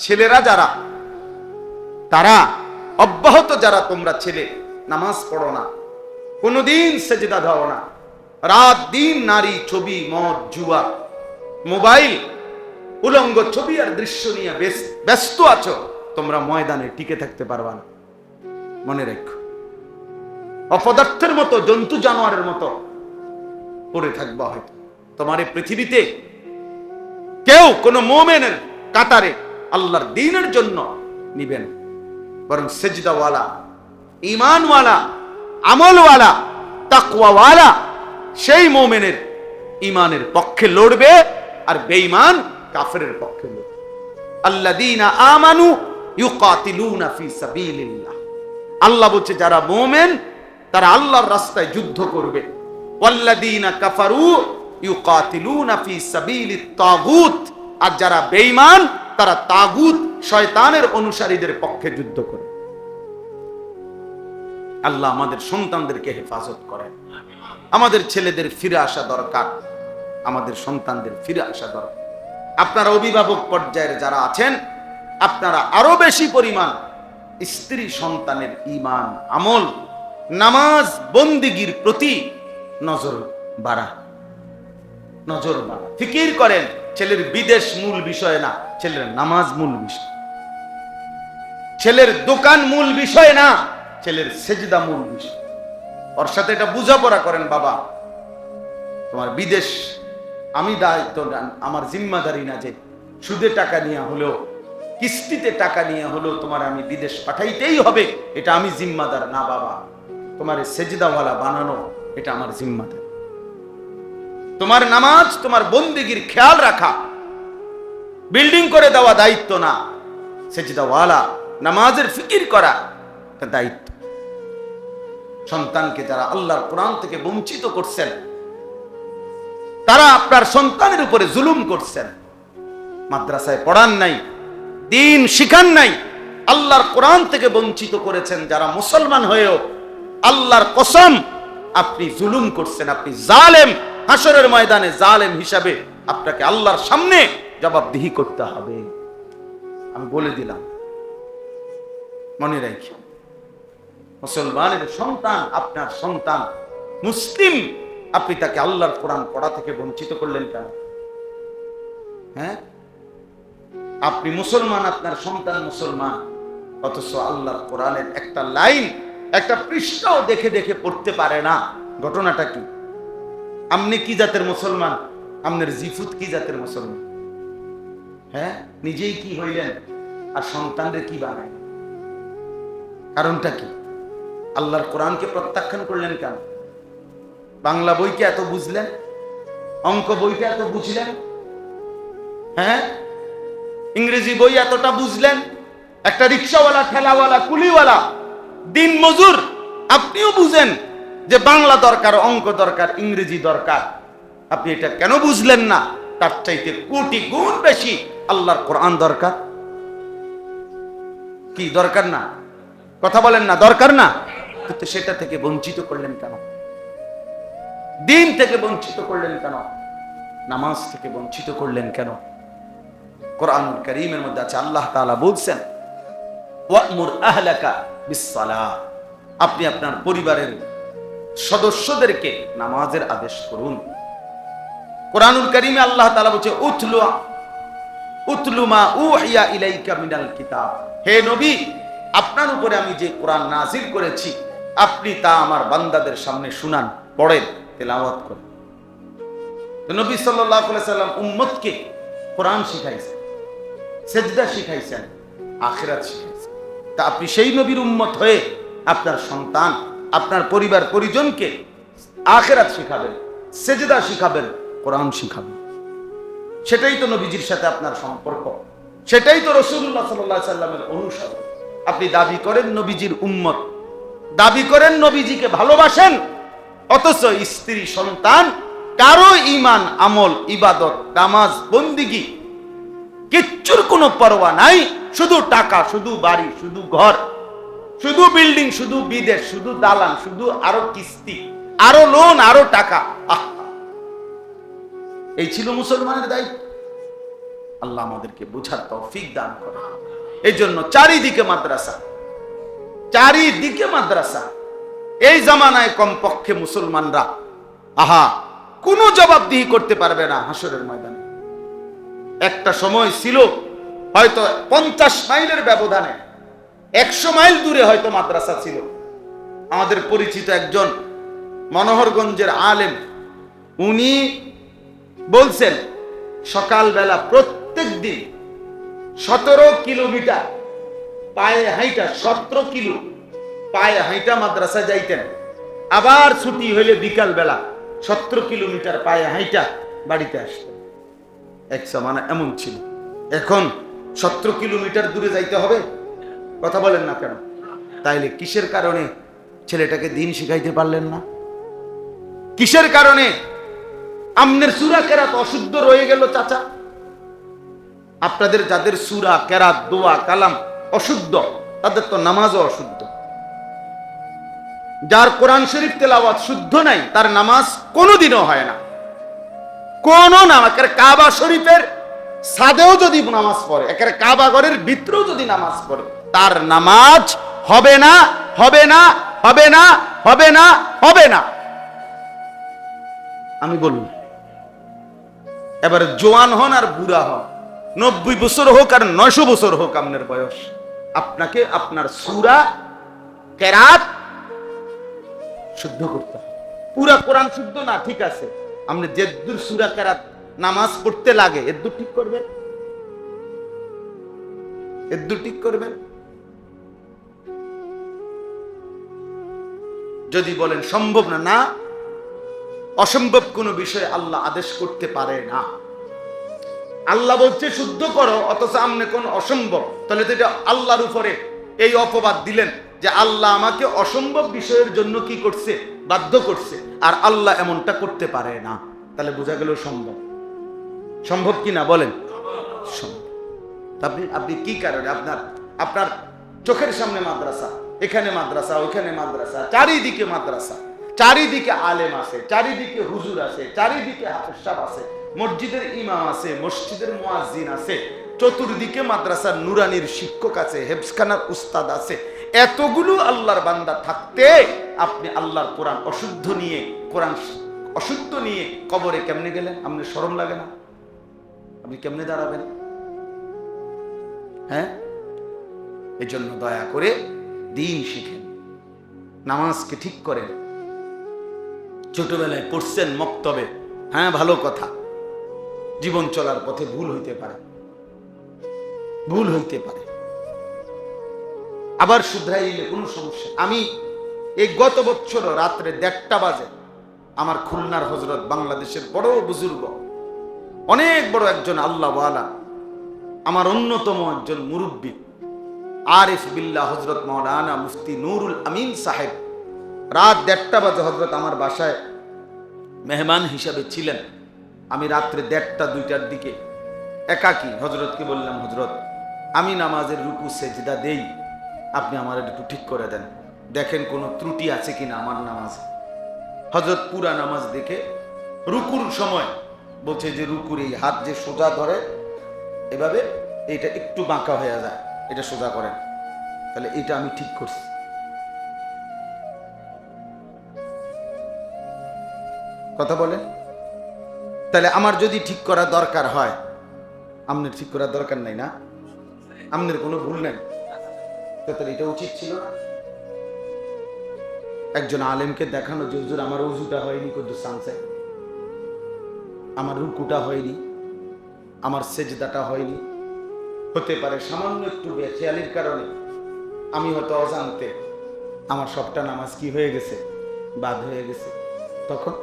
ছেলেরা যারা, তারা অব্যাহত যারা তোমরা ছেলে নামাজ পড়ো না, কোনদিন সেজদা দাও না, রাত দিন নারী, ছবি, মদ, জুয়া, মোবাইল, উলঙ্গ ছবি আর দৃশ্য নিয়ে ব্যস্ত আছো, তোমরা ময়দানে টিকে থাকতে পারবা না। মনে রেখো, অপদার্থের মতো, জন্তু জানোয়ারের মতো পড়ে থাকবা। হয়তো তোমার এই পৃথিবীতে কেউ কোন মুমিনের কাতারে আল্লাহর দ্বীনের জন্য নিবেন, বরং সেজদাওয়ালা, ঈমানওয়ালা, আমলওয়ালা, তাকওয়াওয়ালা সেই মুমিনের ঈমানের পক্ষে লড়বে, আর বেঈমান কাফেরের পক্ষে লড়বে। আল্লাযীনা আমানু ইউকাতিলুনা ফি সাবিলিল্লাহ, আল্লাহ বলছে যারা মুমিন তারা আল্লাহর রাস্তায় যুদ্ধ করবে। ওয়াল্লাযীনা কাফারু ইউকাতিলুনা ফি সাবিলিত তাগুত, আর যারা বেঈমান তারা তাগুত, শয়তানের অনুসারীদের পক্ষে যুদ্ধ করে। আল্লাহ আমাদের সন্তানদেরকে হেফাজত করেন। আমাদের ছেলেদের ফিরে আসা দরকার, আমাদের সন্তানদের ফিরে আসা দরকার। আপনারা অভিভাবক পর্যায়ের যারা আছেন, আপনারা আরো বেশি পরিমাণ স্ত্রী সন্তানের ঈমান, আমল, নামাজ, বন্দিগির প্রতি নজর বাড়া, ফিকির করেন। ছেলের বিদেশ মূল বিষয় না, ছেলের নামাজ মূল বিষয়। ছেলের দোকান মূল বিষয় না, ছেলের সেজদা মূল বিষয়। ওর সাথে এটা বুঝাপড়া করেন, বাবা তোমার বিদেশ আমি দায়িত্ব, আমার জিম্মাদারি না যে সুদে টাকা নিয়ে হলেও, কিস্তিতে টাকা নিয়ে হলেও তোমার আমি বিদেশ পাঠাইতেই হবে, এটা আমি জিম্মাদার না। বাবা তোমার সেজদাওয়ালা বানানো এটা আমার জিম্মাদার। তোমার নামাজ, তোমার বন্দেগীর খেয়াল রাখা, বিল্ডিং করে দেওয়া দায়িত্ব না, সেজদাওয়ালা নামাজের ফিকির করা এটা দায়িত্ব। সন্তানকে যারা আল্লাহর কোরআন থেকে বঞ্চিত করছেন, তারা আপনার সন্তানের উপরে জুলুম করছেন। মাদ্রাসায় পড়ান নাই, দ্বীন শিখান নাই, আল্লাহর কোরআন থেকে বঞ্চিত করেছেন। যারা মুসলমান হয়েও আল্লাহর কসম আপনি জুলুম করছেন, আপনি জালেম। হাসরের ময়দানে জালেম হিসাবে আপনাকে আল্লাহর সামনে জবাবদিহি করতে হবে। আমি বলে দিলাম, মনে রাখি, মুসলমানের সন্তান আপনার সন্তান, মুসলিম, আপনি তাকে আল্লাহর কোরআন পড়া থেকে বঞ্চিত করলেন কেন? হ্যাঁ, আপনি মুসলমান, আপনার সন্তান মুসলমান, অথচ আল্লাহর কোরআনের একটা লাইন, একটা পৃষ্ঠাও দেখে দেখে পড়তে পারে না। ঘটনাটা কি? আপনি কি জাতের মুসলমান? আপনার জিফুত কি জাতের মুসলমান? হ্যাঁ, নিজেই কি হইলেন আর সন্তানদের কি বানায়? কারণটা কি? আল্লাহর কোরআনকে প্রত্যাখ্যান করলেন কেন? বাংলা বইকে এত বুঝলেন, অঙ্ক বইকে এত বুঝলেন, হ্যাঁ, ইংরেজি বই এতটা বুঝলেন, একটা রিক্সাওয়ালা, ঠেলাওয়ালা, কুলিওয়ালা, দিন মজুর, আপনিও বুঝেন যে বাংলা দরকার, অঙ্ক দরকার, ইংরেজি দরকার। আপনি এটা কেন বুঝলেন না? তার চাইতে কোটি গুণ বেশি আল্লাহর কোরআন দরকার। কি দরকার না? কথা বলেন না, দরকার না? কিন্তু সেটা থেকে বঞ্চিত করলেন কেন? দিন থেকে বঞ্চিত করলেন কেন? নামাজ থেকে বঞ্চিত করলেন কেন? কোরআনুল কারীমের মধ্যে আছে, আল্লাহ তাআলা বলছেন, ওয়া'মুর আহলাকা বিস-সালাহ, আপনি আপনার পরিবারের সদস্যদেরকে নামাজের আদেশ করুন। কোরআনুল কারীমে আল্লাহ তাআলা বলছে, উতলু মা উহিয়া ইলাইকা মিনাল কিতাব, হে নবী, আপনার উপরে আমি যে কোরআন নাযিল করেছি আপনি তা আমার বান্দাদের সামনে শুনান, পড়েন, তেলাওয়াত করেন। তো নবী সাল্লাল্লাহু আলাইহি সাল্লাম উম্মতকে কোরআন শিখাইছেন, সেজদা শিখাইছেন, আখিরাত শিখাইছেন। তা আপনি সেই নবীর উম্মত হয়ে আপনার সন্তান, আপনার পরিবার পরিজনকে আখিরাত শিখাবেন, সেজদা শিখাবেন, কোরআন শিখাবেন। সেটাই তো নবীজির সাথে আপনার সম্পর্ক, সেটাই তো রাসূলুল্লাহ সাল্লাল্লাহু আলাইহি সাল্লামের অনুসরণ। আপনি দাবি করেন নবীজির উম্মত, দাবি করেন নবীজিকে ভালোবাসেন, অথচ স্ত্রী, সন্তান, কারো ঈমান, আমল, ইবাদত, নামাজ, বন্দিগি কিচ্ছুর কোনো পরোয়া নাই। শুধু টাকা, শুধু বাড়ি, শুধু ঘর, শুধু বিল্ডিং, শুধু বিদেশ, শুধু দালান, শুধু আরো কিস্তি, আরো লোন, আরো টাকা। এই ছিল মুসলমানের দায়িত্ব? আল্লাহ আমাদেরকে বুঝার তৌফিক দান করে। এই জন্য চারিদিকে মাদ্রাসা, চারিদিকে মাদ্রাসা। এই জামানায় কমপক্ষে মুসলমানরা কোনো জবাবদিহি করতে পারবে না হাসরের ময়দানে। একটা সময় ছিল হয়তো 50 মাইলের ব্যবধানে, 100 মাইল দূরে হয়তো মাদ্রাসা ছিল। আমাদের পরিচিত একজন মনোহরগঞ্জের আলেম, উনি বলছেন সকালবেলা প্রত্যেক দিন 17 কিলোমিটার পায়ে হাইটা, 17 কিলো পায়ে হাইটা মাদ্রাসা যাইতেন। আবার ছুটি হইলে বিকাল বেলা 17 কিলোমিটার পায়ে হাইটা বাড়িতে আসতেন। এক জামানা এমন ছিল। এখন 17 কিলোমিটার দূরে যাইতে হবে? কথা বলেন না কেন? তাইলে কিসের কারণে ছেলেটাকে দিন শিখাইতে পারলেন না? কিসের কারণে আমনের সূরা কেরাত অশুদ্ধ রয়ে গেল? চাচা, আপনাদের যাদের সূরা কেরাত দোয়া কালাম অশুদ্ধ, তাদের তো নামাজও অশুদ্ধ। যার কোরআন শরীফ তেলাওয়াত শুদ্ধ নাই, তার নামাজ কোনোদিনও হয় না। কোন নামাজ, কাবা শরীফের সাদেও যদি নামাজ পড়ে, একেবারে কাবা ঘরের ভিতরেও যদি নামাজ পড়ে, তার নামাজ হবে না, হবে না, হবে না, হবে না, হবে না। আমি বলুন, এবার জোয়ান হন আর বুড়া হন, 90 বছর হোক আর 900 বছর হোক আপনার বয়স, আপনাকে আপনার সূরা কেরাত শুদ্ধ করতে হবে। পুরা কোরআন শুদ্ধ না, ঠিক আছে, আপনি যেদুর সূরা কেরাত নামাজ পড়তে লাগে এদুর ঠিক করবেন, এদুর ঠিক করবেন। যদি বলেন সম্ভব না, না, অসম্ভব কোন বিষয়ে আল্লাহ আদেশ করতে পারে না। আল্লাহ বলছে শুদ্ধ করো, অথচ আমনে কোন অসম্ভব, তাহলে তো এটা আল্লাহর উপরে এই অপবাদ দিলেন যে আল্লাহ আমাকে অসম্ভব বিষয়ের জন্য কি করছে, বাধ্য করছে, আর আল্লাহ এমনটা করতে পারে না। তাহলে বোঝা গেল সম্ভব। সম্ভব কি না বলেন? সম্ভব। আপনি কি কারণে আপনার চোখের সামনে মাদ্রাসা, এখানে মাদ্রাসা, ওইখানে মাদ্রাসা, চারিদিকে মাদ্রাসা, চারিদিকে আলেম আছে, চারিদিকে হুজুর আছে, চারিদিকে হাফেজ সাহেব আছে, মসজিদের ইমাম আছে, মসজিদের মুয়াজ্জিন আছে, চতুর্দিকে মাদ্রাসার নুরানির শিক্ষক আছে, হেফজখানার উস্তাদ আছে, এতগুলো আল্লাহর বান্দা থাকতে আপনি আল্লাহর কোরআন অশুদ্ধ নিয়ে, কোরআন অশুদ্ধ নিয়ে কবরে কেমনে গেলেন? আপনার শরম লাগে না? আপনি কেমনে দাঁড়াবেন? হ্যাঁ, এই জন্য দয়া করে দিন শিখেন, নামাজকে ঠিক করেন। ছোটবেলায় পড়ছেন মক্তবে, হ্যাঁ ভালো কথা, জীবন চলার পথে ভুল হইতে পারে, ভুল হইতে পারে, আবার শুধরাইলে কোনো সমস্যা। আমি এই গত বছর রাত্রে 1:30 বাজে আমার খুলনার হযরত, বাংলাদেশের বড় বুজুর্গ, অনেক বড় একজন আল্লাহওয়ালা, আমার অন্যতম একজন মুরব্বী আরিফ বিল্লাহ হযরত মাওলানা মুফতি নুরুল আমিন সাহেব, রাত 1:30 বাজে হযরত আমার বাসায় মেহমান হিসাবে ছিলেন। আমি রাত্রে 1:30-2টার দিকে একাকী হযরতকে বললাম, হযরত আমি নামাজের রুকু সেজদা দেই, আপনি আমার একটু ঠিক করে দেন, দেখেন কোনো ত্রুটি আছে কিনা আমার নামাজে। হযরত পুরা নামাজ দেখে রুকুর সময় বলছে যে রুকুর এই হাত যে সোজা ধরে এভাবে, এটা একটু বাঁকা হয়ে যায়, এটা সোজা করেন, তাহলে এটা আমি ঠিক করছি। কথা বলেন, তাহলে আমার যদি ঠিক করা দরকার হয়, আপনার ঠিক করার দরকার নাই না? আপনার কোনো ভুল নাই, তাহলে এটা উচিত ছিল না? একজন আলেমকে দেখানো যে হুজুর আমার ওযুটা হয়নি, কুদ্দুস সানসে, আমার রুকুটা হয়নি, আমার সেজদাটা হয়নি, হতে পারে সামান্য একটু বেখেয়ালির কারণে আমি হয়তো অজান্তে আমার সবটা নামাজ কি হয়ে গেছে, বাদ হয়ে গেছে। তখন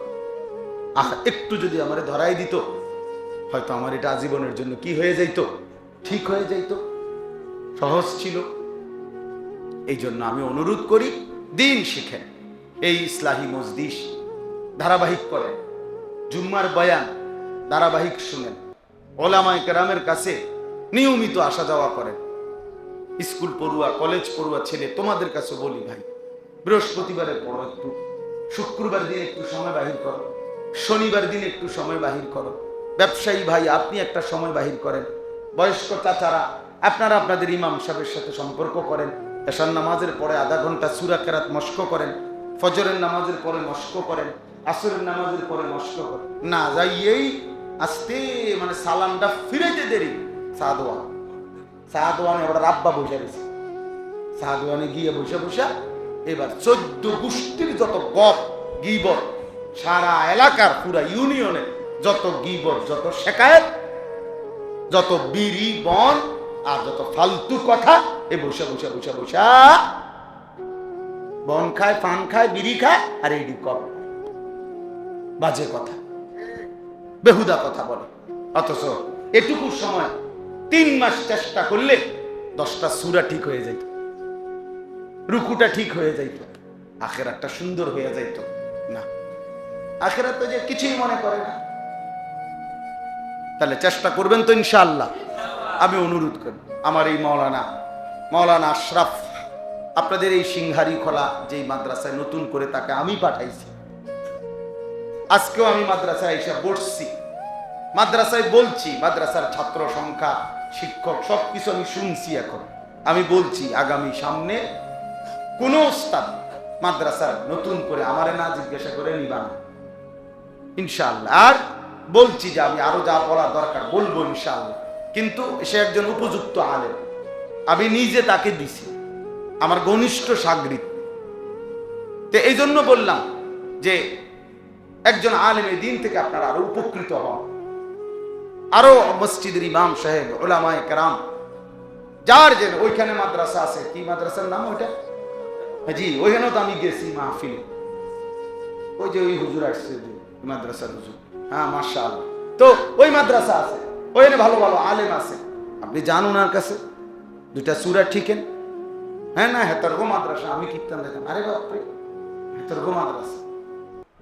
একটু যদি আমারে ধরাই দিত, হয়তো আমার এটা আজীবনের জন্য কি হয়ে যাইত, ঠিক হয়ে যাইত, সহজ ছিল। এই জন্য আমি অনুরোধ করি, দিন শিখেন, এই ইসলাহি মজলিস ধারাবাহিক করেন, জুম্মার বয়ান ধারাবাহিক শুনেন, ওলামায়ে কেরামের কাছে নিয়মিত আসা যাওয়া করেন। স্কুল পড়ুয়া, কলেজ পড়ুয়া ছেলে, তোমাদের কাছে বলি ভাই, বৃহস্পতিবারে পড়ো একটু, শুক্রবার দিন একটু সময় বাহির করো, শনিবার দিন একটু সময় বাহির করো, ব্যবসায়ী ভাই আপনি একটা সময় বাহির করেন, বয়স্ক চাচারা, আপনারা আপনাদের ইমাম সাহেবের সাথে সম্পর্ক করেন। এশার নামাজের পরে আধা ঘন্টা সূরা কেরাত মস্ক করেন, ফজরের নামাজের পরে মস্ক করেন, আসরের নামাজের পরে মস্ক করেন। না যাইয়েই আস্তে মানে সালামটা ফিরেতে দেরি, সাদওয়ানে ওরা রাব্বা বসে গেছে। সাদওয়ানে গিয়ে বসে বসে এবার 14 গোষ্ঠীর যত গপ গীবত, সারা এলাকার পুরা ইউনিয়নে যত গীবত, যত শেকায়েত, যত বিড়ি বন আর যত ফালতু কথা, এ বসে বসে বসে বসে বন খায়, পান খায়, বিড়ি খায়, আর এইডি কর বাজে কথা, বেহুদা কথা বলে। অথচ এটুকু সময় 3 মাস চেষ্টা করলে 10টা সূরা ঠিক হয়ে যাইত, রুকুটা ঠিক হয়ে যাইত, আখিরাতটা সুন্দর হয়ে যাইত। না, আখিরাত তো যে কিছুই মনে করে না। তাহলে চেষ্টা করবেন তো ইনশাআল্লাহ। আমি অনুরোধ করি আমার এই মাওলানা আশরাফ, আপনাদের এই সিংহারি খোলা যেই মাদ্রাসায় নতুন করে তাকে আমি পাঠাইছি, আজকেও আমি মাদ্রাসায় এসে বসছি, মাদ্রাসায় বলছি, মাদ্রাসার ছাত্র সংখ্যা, শিক্ষক সবকিছু আমি শুনছি। এখন আমি বলছি আগামী সামনে কোন ওস্তাদ মাদ্রাসার নতুন করে আমারে না জিজ্ঞাসা করে নিবা না ইনশাআল্লাহ। আর বলছি যে আমি আরো যা বলা দরকার বলবো ইনশাআল্লাহ, কিন্তু সে একজন উপযুক্ত আলেম, আমি নিজে তাকে দিছি, আমার ঘনিষ্ঠ শাগরিদ। তো এই জন্য বললাম যে একজন আলেমের দিন থেকে আপনারা আরো উপকৃত হন, আরো মসজিদের ইমাম সাহেব, উলামায়ে কেরাম, যার যে ওইখানে মাদ্রাসা আছে, কি মাদ্রাসার নাম ওইটা? জি, ওইখানেও তো আমি গেছি মাহফিলে, ওই যে ওই হুজুর আসছে মাদ্রাসার হুজুর, হ্যাঁ মাশাআল্লাহ। তো ওই মাদ্রাসা আছে, ওইখানে ভালো ভালো আলেম আছে, আপনি যান ওনার কাছে, 2টা সূরা ঠিকেন। হ্যাঁ না, হেতর্গো মাদ্রাসা, আমি কীর্তন দেখেন, আরে বাপরে হেতর্গো মাদ্রাসা,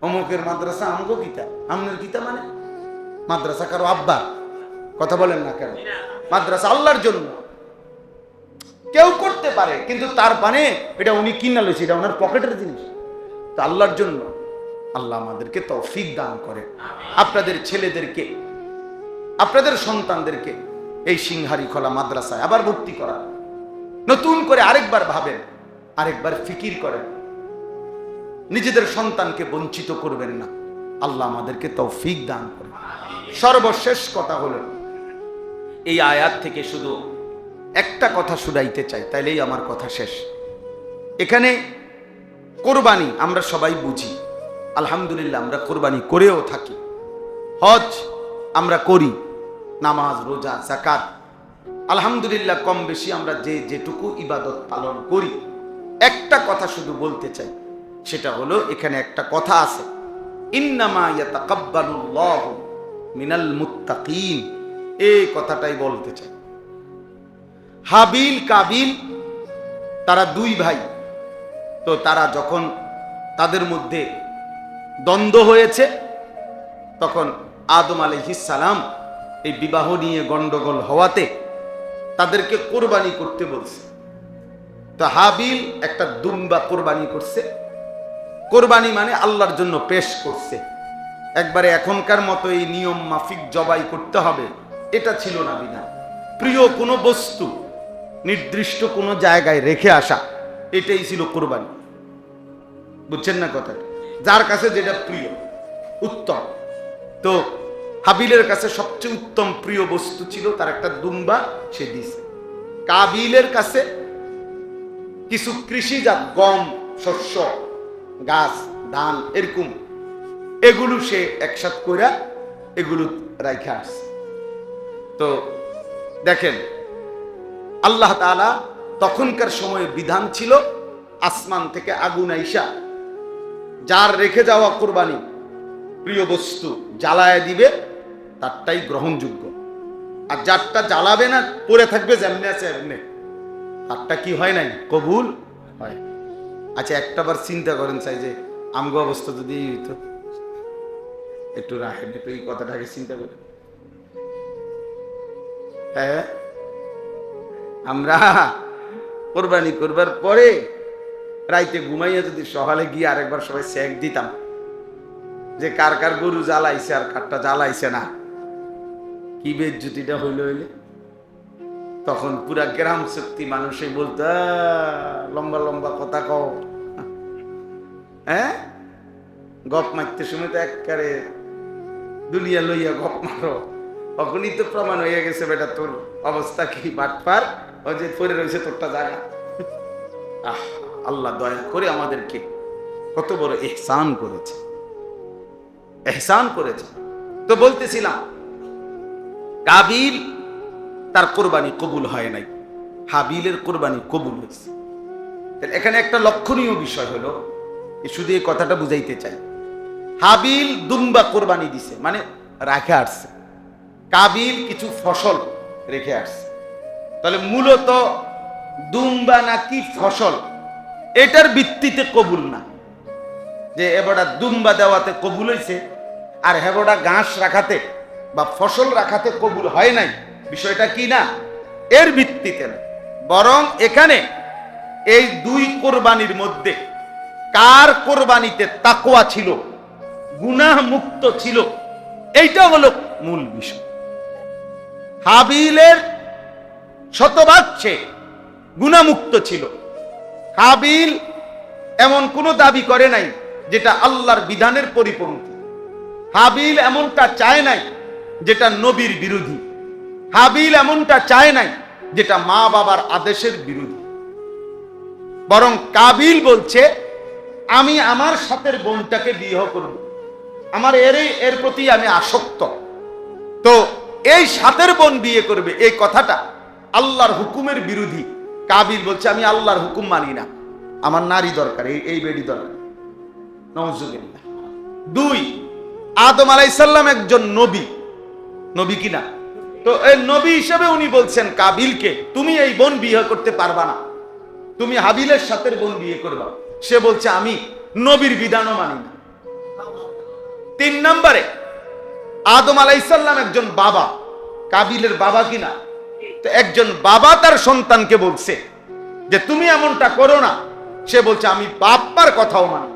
অমুকের মাদ্রাসা, আমগো কিতা, আমনের কিতা মানে মাদ্রাসা কারো আব্বার, কথা বলেন না কেন? মাদ্রাসা আল্লাহর জন্য, কেউ করতে পারে, কিন্তু তার মানে এটা উনি কিনা লইছে, এটা ওনার পকেটের জিনিস, তো আল্লাহর জন্য। আল্লাহ আমাদেরকে তৌফিক দান করে, আপনাদের ছেলেদেরকে, আপনাদের সন্তানদেরকে এই সিংহারি খোলা মাদ্রাসায় আবার ভর্তি করা, নতুন করে আরেকবার ভাবেন, আরেকবার ফিকির করেন, নিজেদের সন্তানকে বঞ্চিত করবেন না। আল্লাহ আমাদেরকে তৌফিক দান করে। সর্বশেষ কথা হলো, এই আয়াত থেকে শুধু একটা কথা শুনাইতে চাই, তাইলেই আমার কথা শেষ। এখানে কোরবানি আমরা সবাই বুঝি, আলহামদুলিল্লাহ আমরা কোরবানি করেও থাকি, হজ আমরা করি, নামাজ, রোজা, যাকাত আলহামদুলিল্লাহ কম বেশি আমরা যেটুকু ইবাদত পালন করি। একটা কথা শুধু বলতে চাই, সেটা হলো এখানে একটা কথা আছে, ইন্নামা ইয়াতাকাব্বালুল্লাহু মিনাল মুত্তাকিন, এই কথাটাই বলতে চাই। হাবিল কাবিল তারা 2 ভাই, তো তারা যখন তাদের মধ্যে দ্বন্দ্ব হয়েছে, তখন আদম আলাইহিস সালাম এই বিবাহ নিয়ে গন্ডগোল হওয়াতে তাদেরকে কোরবানি করতে বলছে। তো হাবিল একটা দুম্বা কোরবানি করছে, কোরবানি মানে আল্লাহর জন্য পেশ করছে, একবারে এখনকার মতো এই নিয়ম মাফিক জবাই করতে হবে এটা ছিল না, বিনা প্রিয় কোনো বস্তু নির্দিষ্ট কোনো জায়গায় রেখে আসা, এটাই ছিল কোরবানি। বুঝছেন না কথাটা? যার কাছে যেটা প্রিয় উত্তম, তো হাবিলের কাছে সবচেয়ে উত্তম প্রিয় বস্তু ছিল তার একটা দুম্বা, সে দিছে। কাবিলের কাছে কিছু কৃষিজাত গম, শস্য, গাছ, ধান এরকম, এগুলো সে একসাথ করে এগুলো রাইখে আসছে। তো দেখেন আল্লাহ তাআলা তখনকার সময়ে বিধান ছিল, আসমান থেকে আগুন আইসা যার রেখে যাওয়া কোরবানি প্রিয় বস্তু জ্বালায় দিবে, তারটাই গ্রহণযোগ্য, আর যারটা জ্বালাবে না, পড়ে থাকবে যেমনি আছে এমনি, তারটা কি হয় নাই, কবুল হয়। আচ্ছা একটাবার চিন্তা করেন চাই যে আমগো অবস্থা যদি হইতো, একটু রাখেন, একটু এই কথাটাকে চিন্তা করেন। হ্যাঁ, আমরা কোরবানি করবার পরে রাইতে ঘুমাইয়া যদি সকালে গিয়ে আরেকবার সবাই চেক দিতাম যে কার কার গরু জ্বালাইছে আর কারটা জ্বালাইছে না, কি বেজ্জতিটা হইলে তখন পুরা গ্রাম শক্তি মানুষে বলতো লম্বা লম্বা কথা কও, হ্যাঁ গপ মারতে সময় তো একবারে দুনিয়া লইয়া গপ মারো, তখনই তো প্রমাণ হয়ে গেছে বেটা তোর অবস্থা কি বাটপার, ওই যে পড়ে রয়েছে তোরটা জায়গা। আল্লাহ দয়া করে আমাদেরকে কত বড় ইহসান করেছে, ইহসান করেছে। তো বলতেছিলাম কাবিল তার কোরবানি কবুল হয় নাই, হাবিলের কোরবানি কবুল হয়েছে। এখানে একটা লক্ষণীয় বিষয় হলো, শুধু এই কথাটা বুঝাইতে চাই, হাবিল দুম্বা কোরবানি দিছে মানে রাখে আসছে, কাবিল কিছু ফসল রেখে আসছে। তাহলে মূলত দুম্বা নাকি ফসল এটার ভিত্তিতে কবুল না, যে এবারটা দুম্বা দেওয়াতে কবুল হয়েছে আর হেবটা ঘাস রাখাতে বা ফসল রাখাতে কবুল হয় নাই, বিষয়টা কি না, এর ভিত্তিতে না, বরং এখানে এই দুই কোরবানির মধ্যে কার কোরবানিতে তাকওয়া ছিল, গুনাহ মুক্ত ছিল, এইটা হলো মূল বিষয়। হাবিলের শতভাগ সে গুনাহমুক্ত ছিল, হাবিল এমন কোন দাবি করে নাই যেটা আল্লাহর বিধানের পরিপন্থী, হাবিল এমনটা চায় নাই যেটা নবীর বিরোধী, হাবিল এমনটা চায় নাই যেটা মা বাবার আদেশের বিরোধী, বরং কাবিল বলছে আমি আমার সাথের বোনটাকে বিবাহ করব, আমার এর প্রতি আমি আসক্ত। তো এই সাথের বোন বিয়ে করবে এই কথাটা আল্লাহর হুকুমের বিরোধী, কাবিল বলছে আমি আল্লাহর হুকুম মানি না, আমার নারী দরকার, এই বেডি দরকার। নাউজুবিল্লাহ। দুই, আদম আলাইহিস সালাম একজন নবী, নবী কিনা, তো এই নবী হিসেবে উনি বলছেন কাবিলকে তুমি এই বোন বিয়ে করতে পারবা না, তুমি হাবিলের সাথে বোন বিয়ে করবা। সে বলছে আমি নবীর বিধানও মানি না। তিন নম্বরে আদম আলাইহিস সালাম একজন বাবা, কাবিলের বাবা কিনা, তো একজন বাবা তার সন্তানকে বলছে যে তুমি এমনটা করো না, সে বলছে আমি বাপ্পার কথাও মানি।